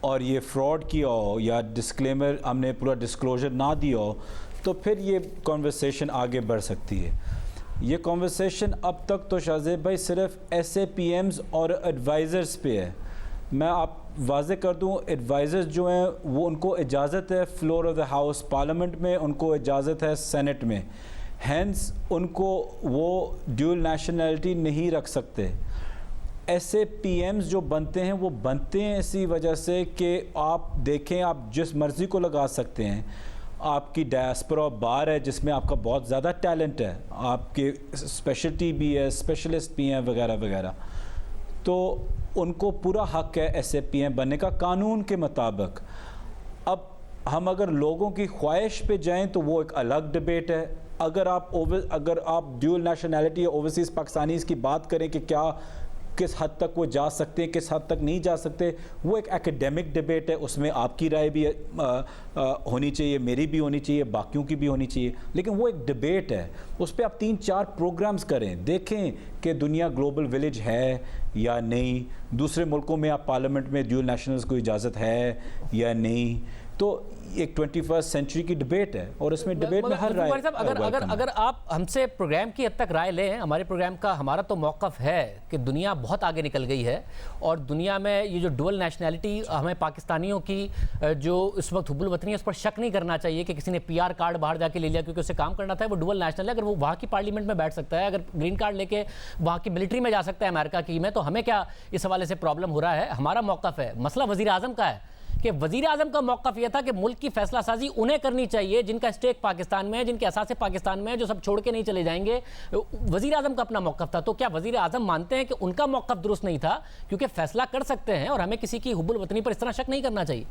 اور یہ فراڈ کیا ہو یا ڈسکلیمر ہم نے پورا ڈسکلوجر نہ دیا ہو تو پھر یہ کنورسیشن آگے بڑھ سکتی ہے. یہ کنورسیشن اب تک تو شاہ زیب بھائی صرف ایس اے پی ایمز اور ایڈوائزرز پہ ہے. میں آپ واضح کر دوں ایڈوائزرز جو ہیں وہ ان کو اجازت ہے floor of the house parliament میں, ان کو اجازت ہے سینٹ میں, ہینس ان کو وہ ڈیول نیشنلٹی نہیں رکھ سکتے. ایس اے پی ایمز جو بنتے ہیں وہ بنتے ہیں اسی وجہ سے کہ آپ دیکھیں آپ جس مرضی کو لگا سکتے ہیں. آپ کی ڈائسپورا بار ہے جس میں آپ کا بہت زیادہ ٹیلنٹ ہے, آپ کے اسپیشلٹی بھی ہے, اسپیشلسٹ بھی ہیں وغیرہ وغیرہ, تو ان کو پورا حق ہے ایس اے پی ایم بننے کا قانون کے مطابق. اب ہم اگر لوگوں کی خواہش پہ جائیں تو وہ ایک الگ ڈبیٹ ہے. اگر آپ ڈیول نیشنلٹی یا اوورسیز پاکستانیز کی بات کریں کہ کیا کس حد تک وہ جا سکتے ہیں کس حد تک نہیں جا سکتے, وہ ایک ایکیڈیمک ڈبیٹ ہے. اس میں آپ کی رائے بھی ہونی چاہیے, میری بھی ہونی چاہیے, باقیوں کی بھی ہونی چاہیے, لیکن وہ ایک ڈبیٹ ہے. اس پہ آپ 3-4 پروگرامز کریں, دیکھیں کہ دنیا گلوبل ولیج ہے یا نہیں, دوسرے ملکوں میں آپ پارلیمنٹ میں ڈیول نیشنلز کو اجازت ہے یا نہیں. تو ایک 21 سینچری کی ڈبیٹ ہے اور اس میں ڈبیٹ میں ہر رائے. اگر آپ ہم سے پروگرام کی حد تک رائے لیں, ہمارے پروگرام کا ہمارا تو موقف ہے کہ دنیا بہت آگے نکل گئی ہے اور دنیا میں یہ جو ڈول نیشنلٹی ہمیں پاکستانیوں کی جو اس وقت حب الوطنی ہے اس پر شک نہیں کرنا چاہیے کہ کسی نے پی آر کارڈ باہر جا کے لے لیا کیونکہ اسے کام کرنا تھا. وہ ڈول نیشنل ہے, اگر وہ وہاں کی پارلیمنٹ میں بیٹھ سکتا ہے, اگر گرین کارڈ لے کے وہاں کی ملٹری میں جا سکتا ہے امریکہ کی میں, تو ہمیں کیا اس حوالے سے پرابلم ہو رہا ہے. ہمارا موقف ہے, مسئلہ وزیر اعظم کا ہے کہ وزیر اعظم کا موقف یہ تھا کہ ملک کی فیصلہ سازی انہیں کرنی چاہیے جن کا اسٹیک پاکستان میں ہے, جن کے اثاثے پاکستان میں ہے, جو سب چھوڑ کے نہیں چلے جائیں گے. وزیر اعظم کا اپنا موقف تھا. تو کیا وزیر اعظم مانتے ہیں کہ ان کا موقف درست نہیں تھا کیونکہ فیصلہ کر سکتے ہیں اور ہمیں کسی کی حب الوطنی پر اس طرح شک نہیں کرنا چاہیے؟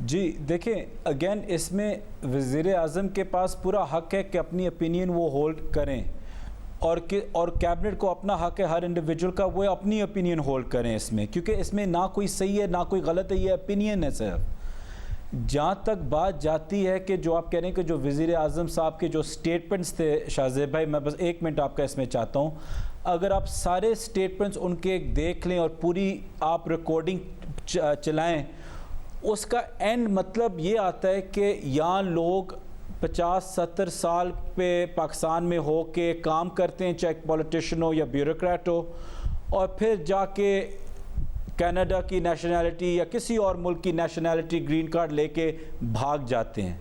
جی دیکھیں اگین اس میں وزیر اعظم کے پاس پورا حق ہے کہ اپنی اپینین وہ ہولڈ کریں اور کیبنٹ کو اپنا حق ہے ہر انڈیویجول کا وہ اپنی اپینین ہولڈ کریں اس میں, کیونکہ اس میں نہ کوئی صحیح ہے نہ کوئی غلط ہے, یہ اپینین ہے صرف. جہاں تک بات جاتی ہے کہ جو آپ کہہ رہے ہیں کہ جو وزیر اعظم صاحب کے جو سٹیٹمنٹس تھے شاہ زیب بھائی, میں بس 1 منٹ آپ کا اس میں چاہتا ہوں. اگر آپ سارے سٹیٹمنٹس ان کے دیکھ لیں اور پوری آپ ریکارڈنگ چلائیں, اس کا اینڈ مطلب یہ آتا ہے کہ یہاں لوگ 50-70 سال پہ پاکستان میں ہو کے کام کرتے ہیں, چاہے پولیٹیشن ہو یا بیوروکریٹ ہو, اور پھر جا کے کینیڈا کی نیشنلٹی یا کسی اور ملک کی نیشنلٹی گرین کارڈ لے کے بھاگ جاتے ہیں.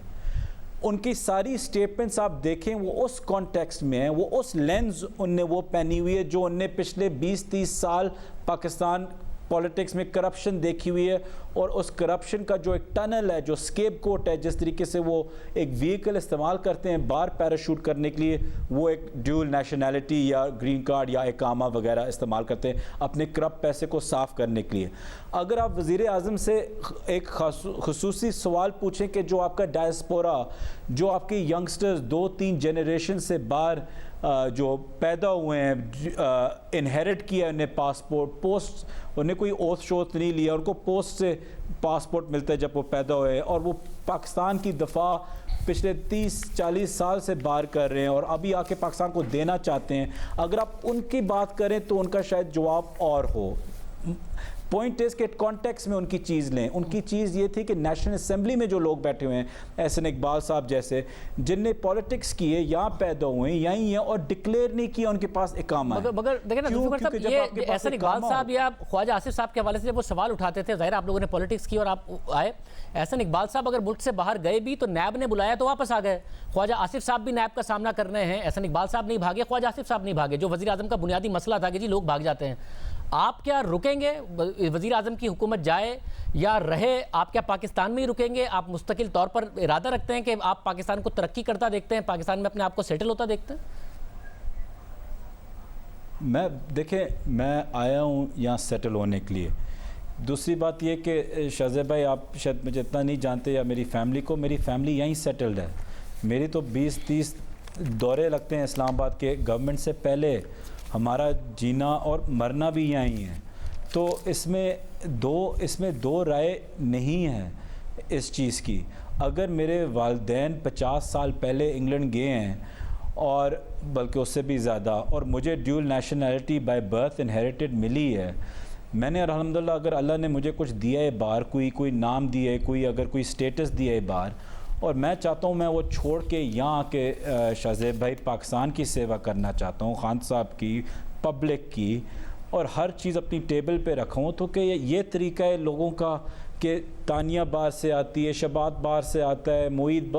ان کی ساری سٹیٹمنٹس آپ دیکھیں وہ اس کانٹیکسٹ میں ہیں, وہ اس لینز ان نے وہ پہنی ہوئی ہے جو ان نے پچھلے 20-30 سال پاکستان پولیٹکس میں کرپشن دیکھی ہوئی ہے, اور اس کرپشن کا جو ایک ٹنل ہے, جو اسکیپ کوٹ ہے, جس طریقے سے وہ ایک وہیکل استعمال کرتے ہیں بار پیراشوٹ کرنے کے لیے, وہ ایک ڈیول نیشنلٹی یا گرین کارڈ یا اقامہ وغیرہ استعمال کرتے ہیں اپنے کرپٹ پیسے کو صاف کرنے کے لیے. اگر آپ وزیر اعظم سے ایک خصوصی سوال پوچھیں کہ جو آپ کا ڈائسپورا, جو آپ کے ینگسٹرز 2-3 جنریشن سے باہر جو پیدا ہوئے ہیں, انہیرٹ کیا انہیں پاسپورٹ, پوسٹ, انہیں کوئی اوتھ شوتھ نہیں لیا, ان کو پوسٹ سے پاسپورٹ ملتا ہے جب وہ پیدا ہوئے, اور وہ پاکستان کی دفاع پچھلے 30-40 سال سے باہر کر رہے ہیں اور ابھی آ کے پاکستان کو دینا چاہتے ہیں. اگر آپ ان کی بات کریں تو ان کا شاید جواب اور ہو. پوائنٹ اس کہ کانٹیکس میں ان کی چیز لیں. ان کی چیز یہ تھی کہ نیشنل اسمبلی میں جو لوگ بیٹھے ہوئے ہیں, احسن اقبال صاحب جیسے, جن نے پولیٹکس کیے, یہاں پیدا ہوئے ہیں, یہیں ہیں, اور ڈکلیئر نہیں کیا ان کے پاس اقامہ ہے. مگر دیکھیں نا ظفر صاحب, یہ احسن اقبال صاحب یا خواجہ آصف صاحب کے حوالے سے جب وہ سوال اٹھاتے تھے, ظاہر آپ لوگوں نے پولیٹکس کی اور آپ آئے, احسن اقبال صاحب اگر ملک سے باہر گئے بھی تو نیب نے بلایا تو واپس آ گئے. خواجہ آصف صاحب بھی نیب کا سامنا کر رہے ہیں, احسن اقبال صاحب نہیں بھاگے, خواجہ آصف صاحب نہیں بھاگے. جو وزیر اعظم کا بنیادی مسئلہ تھا کہ جی لوگ بھاگ جاتے ہیں, آپ کیا رکیں گے وزیر اعظم کی حکومت جائے یا رہے؟ آپ کیا پاکستان میں ہی رکیں گے؟ آپ مستقل طور پر ارادہ رکھتے ہیں کہ آپ پاکستان کو ترقی کرتا دیکھتے ہیں, پاکستان میں اپنے آپ کو سیٹل ہوتا دیکھتے ہیں؟ دیکھیں میں آیا ہوں یہاں سیٹل ہونے کے لیے. دوسری بات یہ کہ شاہ زیب بھائی آپ شاید مجھے اتنا نہیں جانتے یا میری فیملی کو, میری فیملی یہیں سیٹلڈ ہے. میری تو 20-30 دورے لگتے ہیں اسلام آباد کے. گورنمنٹ سے پہلے ہمارا جینا اور مرنا بھی یہیں ہے. تو اس میں دو رائے نہیں ہیں اس چیز کی. اگر میرے والدین 50 سال پہلے انگلینڈ گئے ہیں اور بلکہ اس سے بھی زیادہ, اور مجھے dual nationality by birth inherited ملی ہے, میں نے الحمدللہ اگر اللہ نے مجھے کچھ دیا ہے بار، کوئی نام دیا ہے، اگر کوئی سٹیٹس دیا ہے بار، اور میں چاہتا ہوں میں وہ چھوڑ کے یہاں کے شاہ زیب بھائی پاکستان کی سیوا کرنا چاہتا ہوں، خان صاحب کی، پبلک کی، اور ہر چیز اپنی ٹیبل پہ رکھوں، تو کہ یہ طریقہ ہے لوگوں کا کہ تانیہ باہر سے آتی ہے، شبات باہر سے آتا ہے،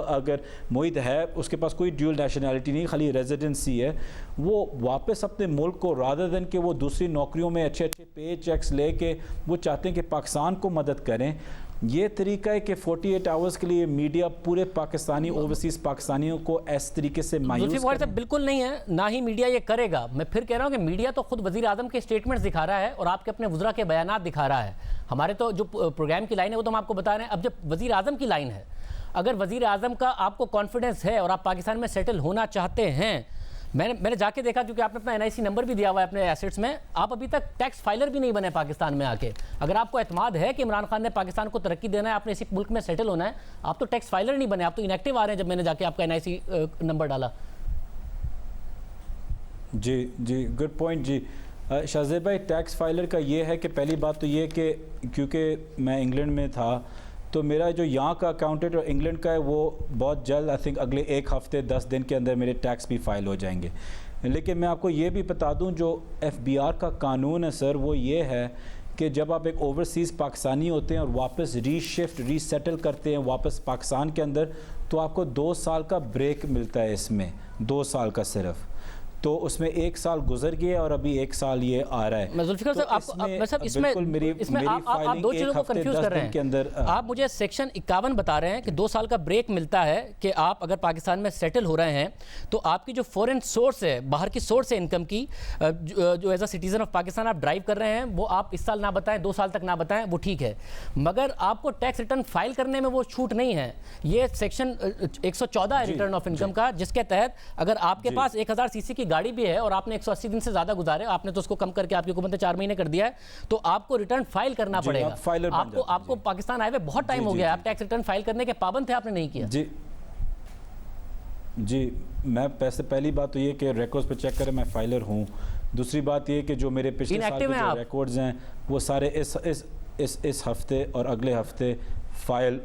اگر معید ہے اس کے پاس کوئی ڈیول نیشنلٹی نہیں، خالی ریزیڈنسی ہے، وہ واپس اپنے ملک کو رادر دین کہ وہ دوسری نوکریوں میں اچھے پے چیکس لے کے وہ چاہتے ہیں کہ پاکستان کو مدد کریں. یہ طریقہ ہے کہ 48 آورز کے لیے میڈیا پورے پاکستانی اوورسیز پاکستانیوں کو اس طریقے سے مایوس کریں. بالکل نہیں ہے، نہ ہی میڈیا یہ کرے گا. میں پھر کہہ رہا ہوں کہ میڈیا تو خود وزیر اعظم کے سٹیٹمنٹس دکھا رہا ہے اور آپ کے اپنے وزراء کے بیانات دکھا رہا ہے. ہمارے تو جو پروگرام کی لائن ہے وہ تو ہم آپ کو بتا رہے ہیں. اب جب وزیر اعظم کی لائن ہے، اگر وزیر اعظم کا آپ کو کانفیڈنس ہے اور آپ پاکستان میں سیٹل ہونا چاہتے ہیں، میں نے جا کے دیکھا کیونکہ آپ نے اپنا NIC نمبر بھی دیا ہوا ہے اپنے ایسٹس میں، آپ ابھی تک ٹیکس فائلر بھی نہیں بنے پاکستان میں آ کے. اگر آپ کو اعتماد ہے کہ عمران خان نے پاکستان کو ترقی دینا ہے، آپ نے اسی ملک میں سیٹل ہونا ہے، آپ تو ٹیکس فائلر نہیں بنے، آپ تو انیکٹیو آ رہے ہیں جب میں نے جا کے آپ کا NIC نمبر ڈالا. جی گڈ پوائنٹ. جی شاہ زیب بھائی، ٹیکس فائلر کا یہ ہے کہ پہلی بات تو یہ کہ کیونکہ میں انگلینڈ میں تھا تو میرا جو یہاں کا اکاؤنٹنٹ اور انگلینڈ کا ہے وہ بہت جلد آئی تھنک اگلے 1 ہفتے 10 دن کے اندر میرے ٹیکس بھی فائل ہو جائیں گے. لیکن میں آپ کو یہ بھی بتا دوں جو FBR کا قانون ہے سر، وہ یہ ہے کہ جب آپ ایک اوورسیز پاکستانی ہوتے ہیں اور واپس ری سیٹل کرتے ہیں واپس پاکستان کے اندر، تو آپ کو 2 سال کا بریک ملتا ہے. اس میں 2 سال کا صرف، تو اس میں 1 سال گزر گیا اور ابھی 1 سال یہ آ رہا ہے. میں ذوالفقار صاحب اس میں آپ 2 چیزوں کو کنفیوز کر رہے ہیں. آپ مجھے سیکشن 51 بتا رہے ہیں کہ 2 سال کا بریک ملتا ہے کہ آپ اگر پاکستان میں سیٹل ہو رہے ہیں تو آپ کی جو فورن سورس ہے، باہر کی سورس ہے انکم کی، جو as a citizen of Pakistan آپ ڈرائیو کر رہے ہیں، وہ آپ اس سال نہ بتائیں، 2 سال تک نہ بتائیں، وہ ٹھیک ہے. مگر آپ کو ٹیکس ریٹرن فائل کرنے میں وہ چھوٹ نہیں ہے. یہ سیکشن 114 ہے ریٹرن آف انکم کا، جس کے تحت اگر آپ کے پاس 1000 cc کی گاڑی بھی ہے اور آپ نے 180 دن سے زیادہ گزارے، آپ نے تو اس کو کم کر کے آپ کی حکومت نے 4 مہینے کر دیا ہے، تو آپ کو ریٹرن فائل کرنا پڑے گا. آپ کو پاکستان آئے ہوئے بہت ٹائم ہو گیا ہے، آپ ٹیکس ریٹرن فائل کرنے کے پابند تھے، آپ نے نہیں کیا. جی میں پہلی بات تو یہ کہ ریکارڈز پہ چیک کریں، میں فائلر ہوں. دوسری بات یہ کہ جو میرے پچھلے سال کے جو ریکارڈز ہیں وہ سارے اس ہفتے اور اگلے ہفتے فائل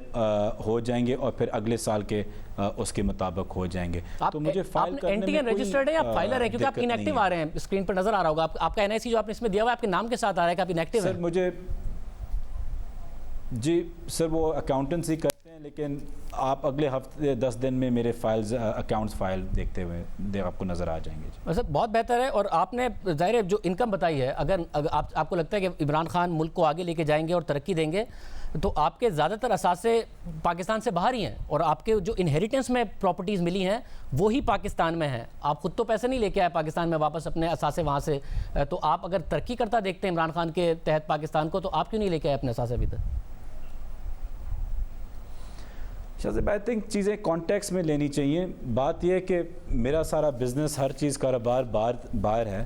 ہو جائیں گے اور پھر اگلے سال کے اس کے مطابق ہو جائیں گے. تو مجھے فائل کرنے میں NTN رجسٹرڈ ہے یا فائلر ہے؟ کیونکہ آپ انیکٹیو آ رہے ہیں، اسکرین پر نظر آ رہا ہوگا آپ کا NIC جو آپ نے اس میں دیا ہوا ہے آپ کے نام کے ساتھ آ رہا ہے کہ آپ انیکٹیو ہیں. سر مجھے جی سر وہ اکاؤنٹنسی کرتے ہیں، لیکن آپ اگلے ہفتے 10 دن میں میرے اکاؤنٹس فائل دیکھتے ہوئے آپ کو نظر آ جائیں گے. سر بہت بہتر ہے. اور آپ نے ظاہر جو انکم بتائی ہے، اگر آپ کو لگتا ہے کہ عمران خان ملک کو آگے لے کے جائیں گے اور ترقی دیں گے، تو آپ کے زیادہ تر اثاثے پاکستان سے باہر ہی ہیں، اور آپ کے جو انہیریٹنس میں پراپرٹیز ملی ہیں وہی پاکستان میں ہیں. آپ خود تو پیسے نہیں لے کے آئے پاکستان میں واپس اپنے اثاثے وہاں سے. تو آپ اگر ترقی کرتا دیکھتے ہیں عمران خان کے تحت پاکستان کو، تو آپ کیوں نہیں لے کے آئے اپنے اثاثے ابھی تک؟ آئی تھنک چیزیں کانٹیکس میں لینی چاہیے. بات یہ ہے کہ میرا سارا بزنس، ہر چیز کاروبار باہر ہے،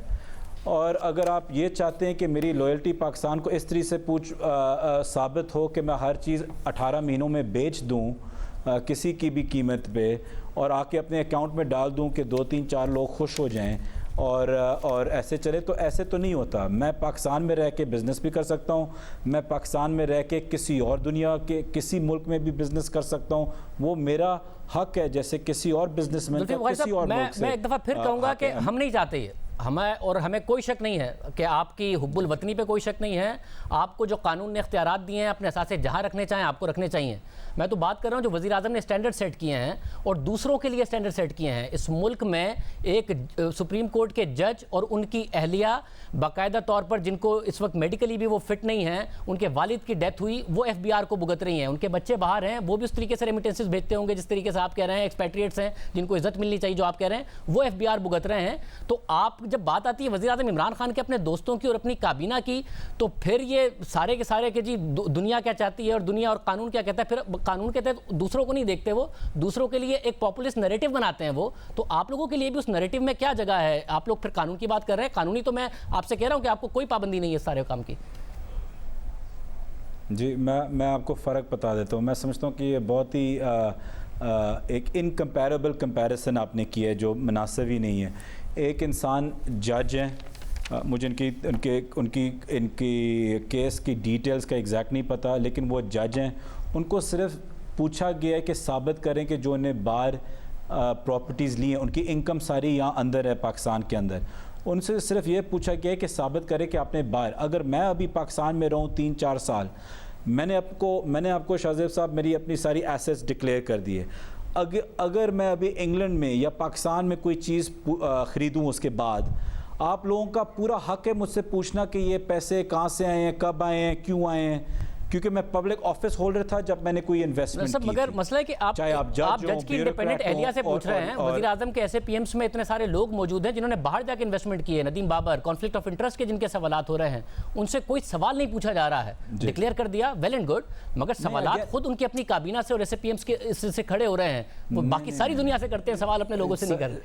اور اگر آپ یہ چاہتے ہیں کہ میری لویلٹی پاکستان کو اس طرح سے ثابت ہو کہ میں ہر چیز 18 مہینوں میں بیچ دوں کسی کی بھی قیمت پہ اور آ کے اپنے اکاؤنٹ میں ڈال دوں کہ 2-3-4 لوگ خوش ہو جائیں اور ایسے چلے، تو ایسے تو نہیں ہوتا. میں پاکستان میں رہ کے بزنس بھی کر سکتا ہوں، میں پاکستان میں رہ کے کسی اور دنیا کے کسی ملک میں بھی بزنس کر سکتا ہوں. وہ میرا حق ہے جیسے کسی اور بزنس مین کا کسی اور ملک سے. میں ایک دفعہ پھر کہوں گا کہ ہم نہیں چاہتے یہ، ہمیں کوئی شک نہیں ہے کہ آپ کی حب الوطنی پہ کوئی شک نہیں ہے. آپ کو جو قانون نے اختیارات دیے ہیں اپنے اثاثے جہاں رکھنے چاہیں آپ کو رکھنے چاہیے. میں تو بات کر رہا ہوں جو وزیر اعظم نے اسٹینڈرڈ سیٹ کیے ہیں اور دوسروں کے لیے اسٹینڈرڈ سیٹ کیے ہیں. اس ملک میں ایک سپریم کورٹ کے جج اور ان کی اہلیہ باقاعدہ طور پر، جن کو اس وقت میڈیکلی بھی وہ فٹ نہیں ہیں، ان کے والد کی ڈیتھ ہوئی، وہ FBR کو بھگت رہی ہیں. ان کے بچے باہر ہیں، وہ بھی اس طریقے سے ریمیٹنسز بھیجتے ہوں گے جس طریقے سے آپ کہہ رہے ہیں. ایکسپیٹریٹس ہیں جن کو عزت ملنی چاہیے، جو آپ کہہ رہے ہیں وہ FBR بھگت رہے ہیں. تو آپ جب بات آتی ہے وزیر اعظم عمران خان کے اپنے دوستوں کی اور اپنی کابینہ کی، تو پھر یہ سارے کے سارے کہ جی دنیا کیا چاہتی ہے اور دنیا اور قانون کیا کہتا ہے، پھر قانون کے تحت دوسروں کو نہیں دیکھتے، وہ دوسروں کے لیے ایک پاپولسٹ نیریٹو بناتے ہیں. وہ تو آپ لوگوں کے لیے بھی اس نیریٹو میں کیا جگہ ہے؟ آپ لوگ پھر قانون کی بات کر رہے ہیں. قانونی تو میں آپ سے کہہ رہا ہوں کہ آپ کو کوئی پابندی نہیں ہے اس سارے کام کی. جی میں آپ کو فرق بتا دیتا ہوں. میں سمجھتا ہوں کہ یہ بہت ہی ایک انکمپیریبل کمپیریسن آپ نے کی ہے جو مناسب ہی نہیں ہے. ایک انسان جج ہیں مجھے انکی کیس کی ڈیٹیلز کا ایگزیکٹ نہیں پتہ، لیکن وہ جج ہیں، ان کو صرف پوچھا گیا ہے کہ ثابت کریں کہ جو انہیں باہر پراپرٹیز لی ہیں ان کی انکم ساری یہاں اندر ہے پاکستان کے اندر، ان سے صرف یہ پوچھا گیا ہے کہ ثابت کریں کہ آپ نے باہر، اگر میں ابھی پاکستان میں رہوں 3-4 سال، میں نے آپ کو شاہ زیب صاحب میری اپنی ساری ایسیٹس ڈکلیئر کر دی ہے، اگر میں ابھی انگلینڈ میں یا پاکستان میں کوئی چیز خریدوں اس کے بعد، آپ لوگوں کا پورا حق ہے مجھ سے پوچھنا کہ یہ پیسے کہاں سے آئے ہیں، کب آئے ہیں، کیوں آئے ہیں، کیونکہ میں پبلک آفس ہولڈر تھا جب میں نے کوئی انویسٹمنٹ کی مگر مسئلہ ہے کہ آپ جج کی انڈیپینڈنٹ اہلیہ سے پوچھ رہے ہیں، وزیر اعظم کے ایسے پی ایمز میں اتنے سارے لوگ موجود ہیں جنہوں نے باہر جا کے انویسٹمنٹ کی ہے، Nadeem Babar, conflict of interest کے جن کے سوالات ہو رہے ہیں، ان سے کوئی سوال نہیں پوچھا جا رہا ہے، ڈکلیئر کر دیا، ویل اینڈ گڈ، مگر سوالات خود ان کی اپنی کابینہ سے اور ایسے پی ایمز کے سے کھڑے ہو رہے ہیں، وہ باقی ساری دنیا سے کرتے ہیں سوال، اپنے لوگوں سے نہیں کرتے۔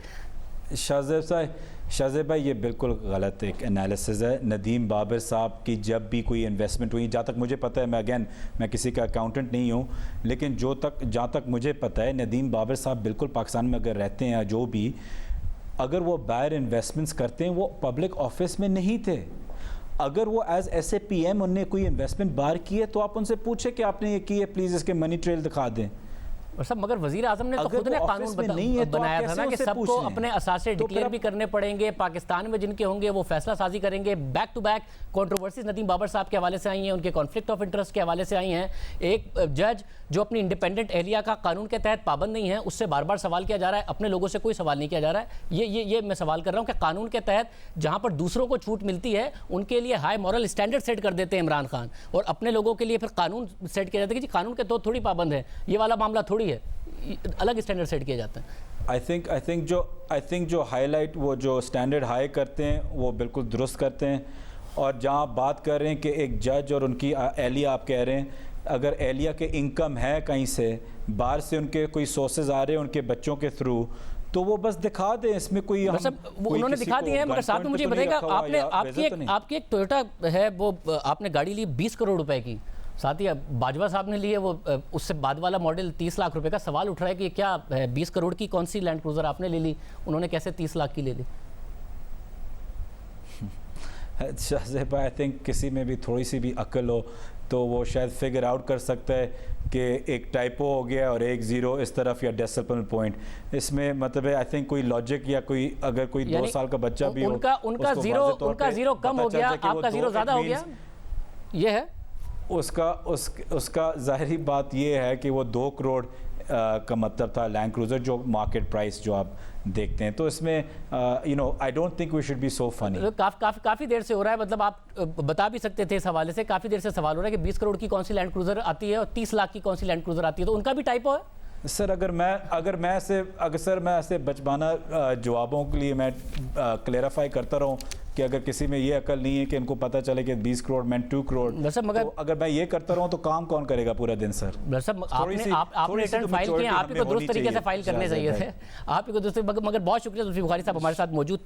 شاہ زیب بھائی یہ بالکل غلط ایک انالیسز ہے۔ ندیم بابر صاحب کی جب بھی کوئی انویسٹمنٹ ہوئی، جہاں تک مجھے پتہ ہے، میں کسی کا اکاؤنٹنٹ نہیں ہوں، لیکن جہاں تک مجھے پتہ ہے ندیم بابر صاحب بالکل پاکستان میں اگر رہتے ہیں یا جو بھی، اگر وہ باہر انویسٹمنٹس کرتے ہیں وہ پبلک آفس میں نہیں تھے، اگر وہ ایز اے پی ایم انہوں نے کوئی انویسٹمنٹ باہر کی ہے تو آپ ان سے پوچھیں کہ آپ نے یہ کی ہے، پلیز اس کے منی ٹریل دکھا دیں۔ اور سب مگر وزیر اعظم نے تو خود نے قانون بنایا تھا نا کہ سب کو اپنے اثاثے ڈکلیئر بھی کرنے پڑیں گے، پاکستان میں جن کے ہوں گے وہ فیصلہ سازی کریں گے۔ Back to back controversies Nadeem Babar صاحب کے حوالے سے آئی ہیں، ان کے کانفلکٹ آف انٹرسٹ کے حوالے سے آئی ہیں۔ ایک جج جو اپنی انڈیپینڈنٹ اہلیہ کا قانون کے تحت پابند نہیں ہے، اس سے بار بار سوال کیا جا رہا ہے، اپنے لوگوں سے کوئی سوال نہیں کیا جا رہا ہے۔ یہ میں سوال کر رہا ہوں کہ قانون کے تحت جہاں پر دوسروں کو چھوٹ ملتی ہے ان کے لیے ہائی مورل اسٹینڈرڈ سیٹ کر دیتے ہیں عمران خان، اور اپنے لوگوں کے لیے پھر قانون سیٹ کیا جاتا ہے کہ جی قانون کے تو تھوڑی پابند ہے، یہ والا معاملہ تھوڑی ہے، الگ اسٹینڈرڈ سیٹ کیے جاتے ہیں۔ آئی تھنک جو ہائی لائٹ وہ جو اسٹینڈرڈ ہائی کرتے ہیں وہ بالکل درست کرتے ہیں، اور جہاں آپ بات کر رہے ہیں کہ ایک جج اور ان کی اہلیہ آپ کہہ رہے ہیں، اگر اہلیہ کے انکم ہے کہیں سے باہر سے، ان کے کوئی سورسز آ رہے ہیں ان کے بچوں کے تھرو، تو وہ بس دکھا دیں، اس میں کوئی انہوں نے دکھا دیے ہیں، مگر ساتھ میں مجھے بتائے گا آپ کی ایک ٹویوٹا ہے، وہ آپ نے گاڑی لی 20 کروڑ روپے کی، ساتھ ہی باجوہ صاحب نے لیے وہ اس سے بعد والا ماڈل 30 لاکھ روپے کا، سوال اٹھ رہا ہے کہ کیا 20 کروڑ کی کون سی لینڈ کروزر آپ نے لے لی، انہوں نے کیسے 30 لاکھ کی لے لی؟ شاہ زیب آئی تھنک کسی میں بھی تھوڑی سی بھی عقل ہو تو وہ شاید فگر آؤٹ کر سکتا ہے کہ ایک ٹائپو ہو گیا اور ایک زیرو اس طرف یا ڈیسیمل پوائنٹ، اس میں مطلب آئی تھنک کوئی لاجک یا کوئی اگر کوئی 2 سال کا بچہ بھی ہو، ان کا زیرو کم ہو گیا، آپ کا زیرو زیادہ ہو گیا، یہ ہے اس کا ظاہری بات یہ ہے کہ وہ 2 کروڑ کا مطلب تھا لینڈ کروزر جو مارکیٹ پرائس جو آپ دیکھتے ہیں، تو اس میں I don't think we should be so funny. کافی دیر سے ہو رہا ہے، مطلب آپ بتا بھی سکتے تھے اس حوالے سے، کافی دیر سے سوال ہو رہا ہے کہ 20 کروڑ کی کون سی لینڈ کروزر آتی ہے اور 30 لاکھ کی کون سی لینڈ کروزر آتی ہے، تو ان کا بھی ٹائپو ہے؟ سر اگر میں ایسے بچپانہ جوابوں کے لیے میں کلیئرفائی کرتا رہوں کہ اگر کسی میں یہ عقل نہیں ہے کہ ان کو پتہ چلے کہ 20 کروڑ میں 2 کروڑ، تو اگر میں یہ کرتا رہوں تو کام کون کرے گا پورا دن؟ سر آپ نے ریٹرن فائل کیے ہیں، آپ ہی کو درست طریقے سے فائل کرنے چاہیے تھے، آپ ہی کو درست، مگر بہت شکریہ زلفی بخاری صاحب ہمارے ساتھ موجود تھے۔